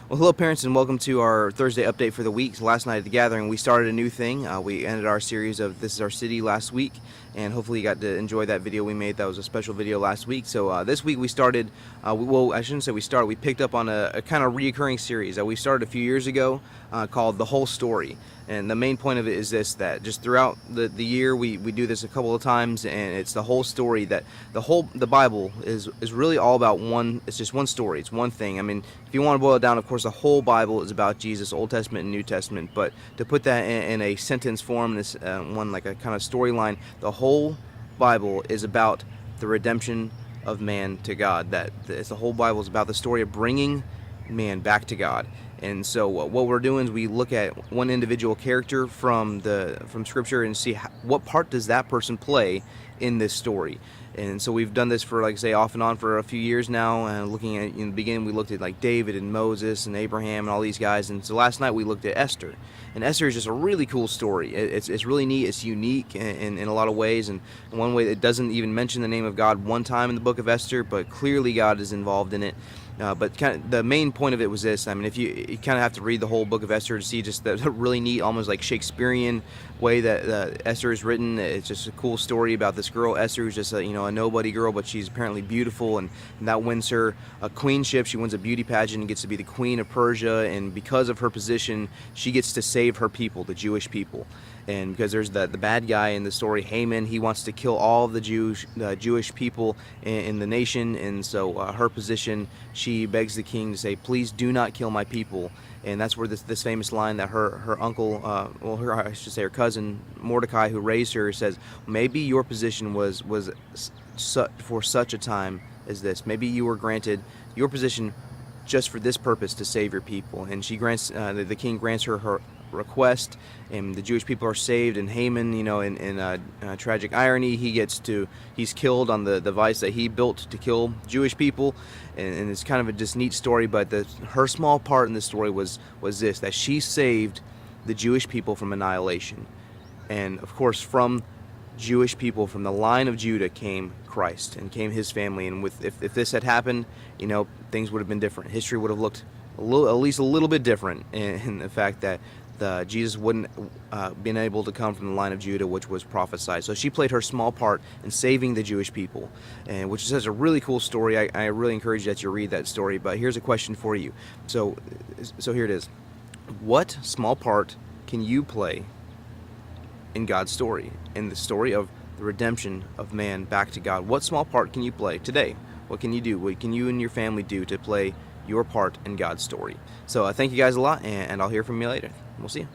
Well, hello, parents, and welcome to our Thursday update for the week. Last night at the gathering, we started a new thing. We ended our series of This is Our City last week, and hopefully you got to enjoy that video we made. That was a special video last week. So this week we started, well, I shouldn't say we started, we picked up on a kind of reoccurring series that we started a few years ago called The Whole Story. And the main point of it is this, that just throughout the year we do this a couple of times, and it's the whole story. That the Bible is really all about one. It's just one story. It's one thing. I mean, if you want to boil it down, of course the whole Bible is about Jesus, Old Testament and New Testament. But to put that in a sentence form, this one like a kind of storyline, the whole Bible is about the redemption of man to God. The whole Bible is about the story of bringing man back to God. And so what we're doing is we look at one individual character from Scripture and see what part does that person play in this story. And so we've done this for, like I say, off and on for a few years now. And looking at, in the beginning, we looked at like David and Moses and Abraham and all these guys. And so last night we looked at Esther. And Esther is just a really cool story. It's really neat. It's unique in a lot of ways. And in one way, it doesn't even mention the name of God one time in the book of Esther, but clearly God is involved in it. But kind of the main point of it was this. I mean, if you kind of have to read the whole book of Esther to see just the really neat, almost like Shakespearean way that Esther is written. It's just a cool story about this girl, Esther, who's just a nobody girl, but she's apparently beautiful, and that wins her a queenship. She wins a beauty pageant and gets to be the queen of Persia, and because of her position, she gets to save her people, the Jewish people. And because there's the bad guy in the story, Haman, he wants to kill all of the Jewish people in the nation, and so her position, she begs the king to say, please do not kill my people. And that's where this famous line that her uncle, I should say her cousin Mordecai, who raised her, says, maybe your position was for such a time as this. Maybe you were granted your position just for this purpose, to save your people. And she grants, the king grants her request, and the Jewish people are saved. And Haman, in tragic irony, he's killed on the device that he built to kill Jewish people. And it's kind of a just neat story. But her small part in the story was this, that she saved the Jewish people from annihilation. And of course, from Jewish people, from the line of Judah, came Christ and came his family. And if this had happened, things would have been different. History would have looked at least a little bit different in the fact that Jesus wouldn't been able to come from the line of Judah, which was prophesied. So she played her small part in saving the Jewish people, and which is such a really cool story. I really encourage you that you read that story. But here's a question for you. So here it is. What small part can you play in God's story, in the story of the redemption of man back to God? What small part can you play today? What can you do? What can you and your family do to play your part in God's story? So thank you guys a lot, and I'll hear from you later. We'll see you.